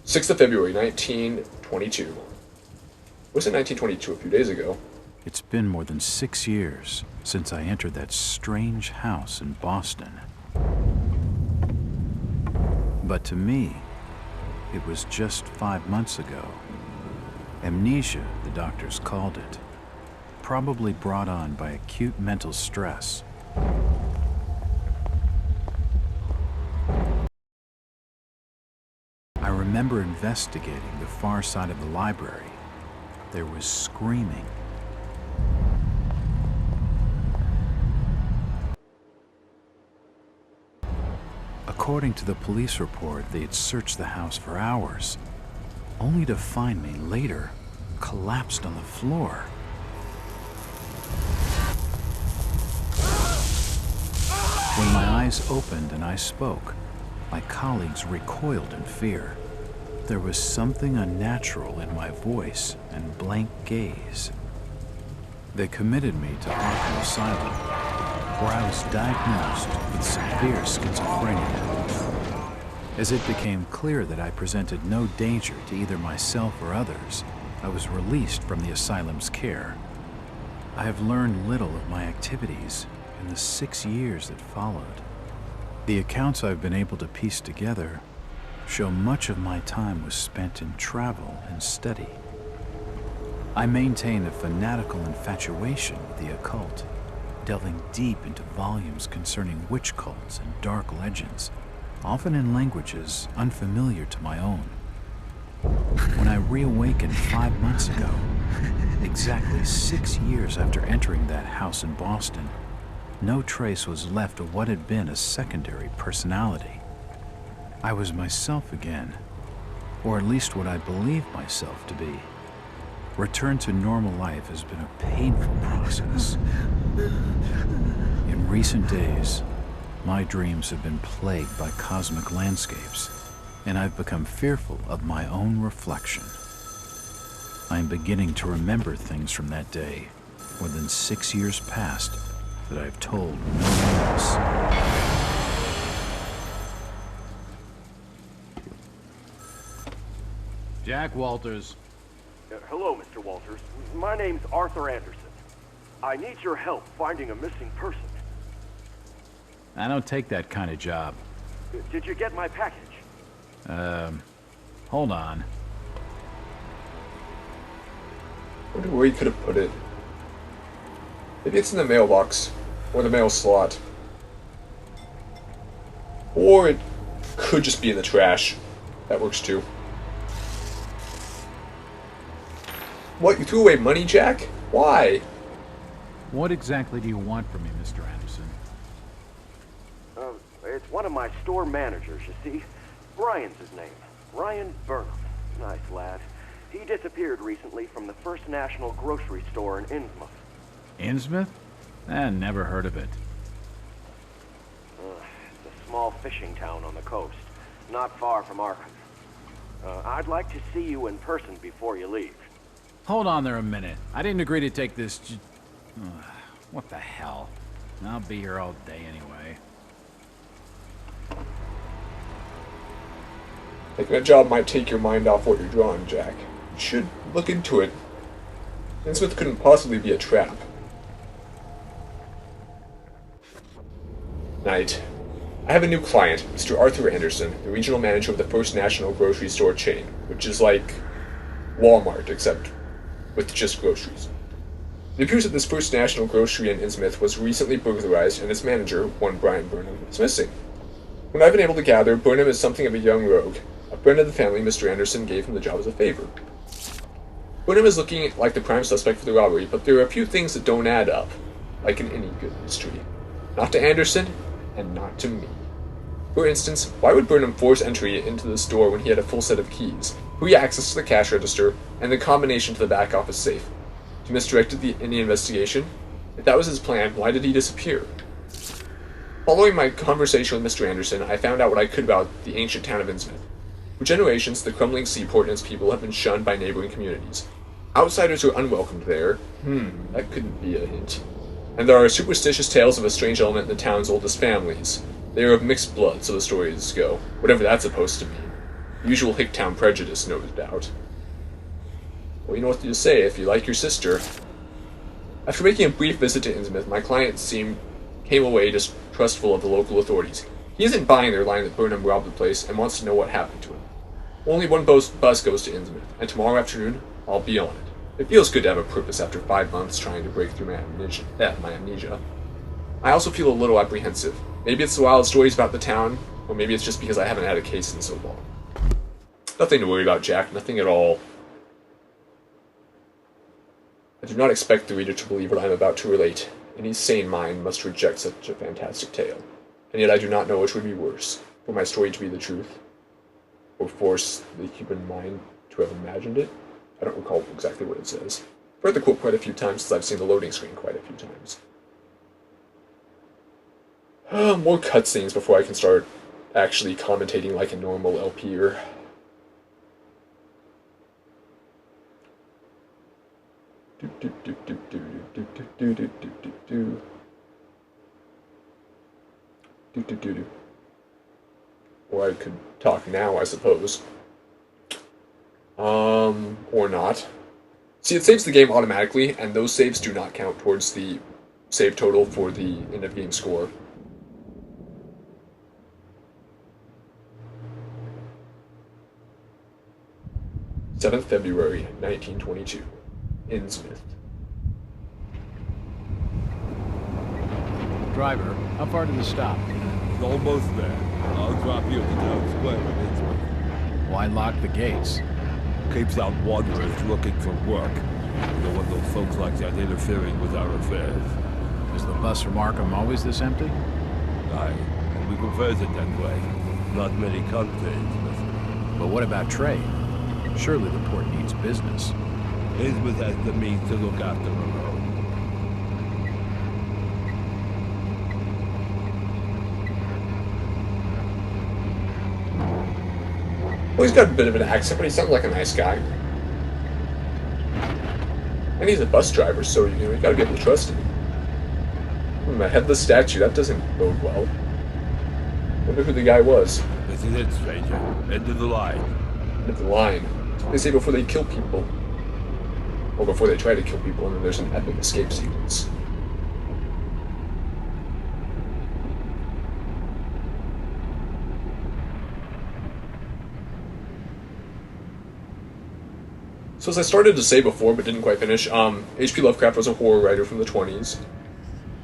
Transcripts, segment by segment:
6th of February, 1922. Was it 1922 a few days ago? It's been more than 6 years since I entered that strange house in Boston. But to me, it was just 5 months ago. Amnesia, the doctors called it. Probably brought on by acute mental stress. I remember investigating the far side of the library. There was screaming. According to the police report, they had searched the house for hours, only to find me later collapsed on the floor. When my eyes opened and I spoke, my colleagues recoiled in fear. There was something unnatural in my voice and blank gaze. They committed me to Arkham Asylum, where I was diagnosed with severe schizophrenia. As it became clear that I presented no danger to either myself or others, I was released from the asylum's care. I have learned little of my activities in the 6 years that followed. The accounts I've been able to piece together show much of my time was spent in travel and study. I maintain a fanatical infatuation with the occult, delving deep into volumes concerning witch cults and dark legends, often in languages unfamiliar to my own. When I reawakened 5 months ago, exactly 6 years after entering that house in Boston, no trace was left of what had been a secondary personality. I was myself again, or at least what I believed myself to be. Return to normal life has been a painful process. In recent days, my dreams have been plagued by cosmic landscapes, and I've become fearful of my own reflection. I am beginning to remember things from that day, more than 6 years past, that I've told no one else. Jack Walters. Hello, Mr. Walters. My name's Arthur Anderson. I need your help finding a missing person. I don't take that kind of job. Did you get my package? Hold on. I wonder where he could have put it. Maybe it's in the mailbox, or the mail slot. Or it could just be in the trash. That works too. What, you threw away money, Jack? Why? What exactly do you want from me, Mr. Anderson? It's one of my store managers, you see. Brian's his name. Ryan Burnham. Nice lad. He disappeared recently from the First National grocery store in Innsmouth. Innsmouth? Never heard of it. It's a small fishing town on the coast, not far from Arkham. I'd like to see you in person before you leave. Hold on there a minute. I didn't agree to take this what the hell? I'll be here all day anyway. Taking a job might take your mind off what you're drawing, Jack. You should look into it. Innsmouth couldn't possibly be a trap. Night. I have a new client, Mr. Arthur Anderson, the regional manager of the First National grocery store chain, which is like Walmart, except with just groceries. It appears that this First National grocery in Innsmouth was recently burglarized, and its manager, one Brian Burnham, is missing. When I've been able to gather, Burnham is something of a young rogue. A friend of the family, Mr. Anderson, gave him the job as a favor. Burnham is looking like the prime suspect for the robbery, but there are a few things that don't add up, like in any good mystery. Not to Anderson, and not to me. For instance, why would Burnham force entry into the store when he had a full set of keys, free access to the cash register, and the combination to the back office safe? To misdirect any investigation? If that was his plan, why did he disappear? Following my conversation with Mr. Anderson, I found out what I could about the ancient town of Innsmouth. For generations, the crumbling seaport and its people have been shunned by neighboring communities. Outsiders are unwelcomed there. That couldn't be a hint. And there are superstitious tales of a strange element in the town's oldest families. They are of mixed blood, so the stories go, whatever that's supposed to mean. Usual Hicktown prejudice, no doubt. Well, you know what to say if you like your sister. After making a brief visit to Innsmouth, my client came away distrustful of the local authorities. He isn't buying their line that Burnham robbed the place and wants to know what happened to him. Only one bus goes to Innsmouth, and tomorrow afternoon, I'll be on it. It feels good to have a purpose after 5 months trying to break through my amnesia. I also feel a little apprehensive. Maybe it's the wild stories about the town, or maybe it's just because I haven't had a case in so long. Nothing to worry about, Jack, nothing at all. I do not expect the reader to believe what I am about to relate. Any sane mind must reject such a fantastic tale. And yet I do not know which would be worse, for my story to be the truth, or force the human mind to have imagined it. I don't recall exactly what it says. I've read the quote quite a few times since I've seen the loading screen quite a few times. More cutscenes before I can start actually commentating like a normal LPer. Or I could talk now, I suppose. Or not. See, it saves the game automatically, and those saves do not count towards the save total for the end-of-game score. February 7th, 1922. Innsmouth. Driver, how far to the stop? It's almost there. I'll drop you at the town square in Innsmouth. Why lock the gates? Keeps out wanderers looking for work. You don't want those folks like that interfering with our affairs. Is the bus from Arkham always this empty? Aye, and we prefers it that way. Not many come to Innsmouth. But what about trade? Surely the port needs business. Innsmouth has the means to look after her own. Well, he's got a bit of an accent, but he sounds like a nice guy. And he's a bus driver, so you gotta be able to trust him. A headless statue, that doesn't bode well. Wonder who the guy was. This is it, stranger. End of the line. End of the line. That's what they say before they kill people. Or before they try to kill people, and then there's an epic escape sequence. So as I started to say before, but didn't quite finish, H.P. Lovecraft was a horror writer from the 20s.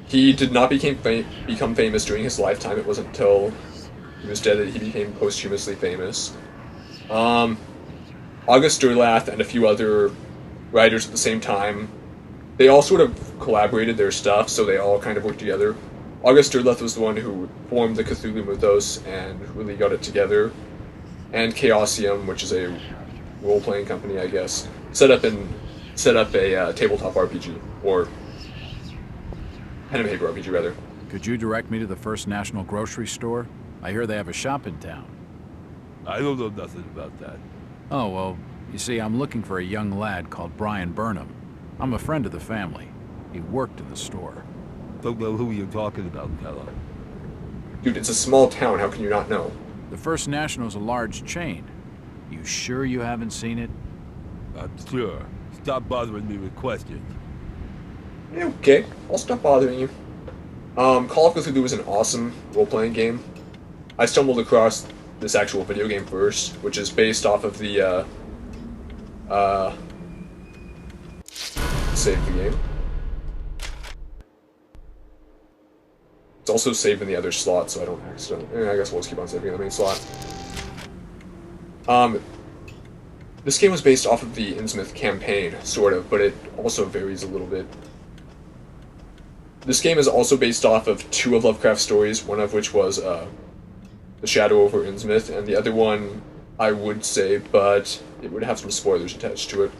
He did not become famous during his lifetime. It wasn't until he was dead that he became posthumously famous. August Derleth and a few other writers at the same time, they all sort of collaborated their stuff, so they all kind of worked together. August Derleth was the one who formed the Cthulhu mythos and really got it together. And Chaosium, which is a role-playing company, I guess, set up a tabletop RPG, or pen and paper RPG, rather. Could you direct me to the First National Grocery Store? I hear they have a shop in town. I don't know nothing about that. Oh, well, you see, I'm looking for a young lad called Brian Burnham. I'm a friend of the family. He worked in the store. Don't know who you're talking about, fella. Dude, it's a small town, how can you not know? The First National's a large chain. You sure you haven't seen it? I'm sure. Stop bothering me with questions. Yeah, okay, I'll stop bothering you. Call of Cthulhu is an awesome role-playing game. I stumbled across this actual video game first, which is based off of the, save the game. It's also saved in the other slot, so I don't accidentally... I guess we'll just keep on saving in the main slot. This game was based off of the Innsmouth campaign, sort of, but it also varies a little bit. This game is also based off of two of Lovecraft's stories, one of which was, The Shadow over Innsmouth, and the other one I would say, but it would have some spoilers attached to it.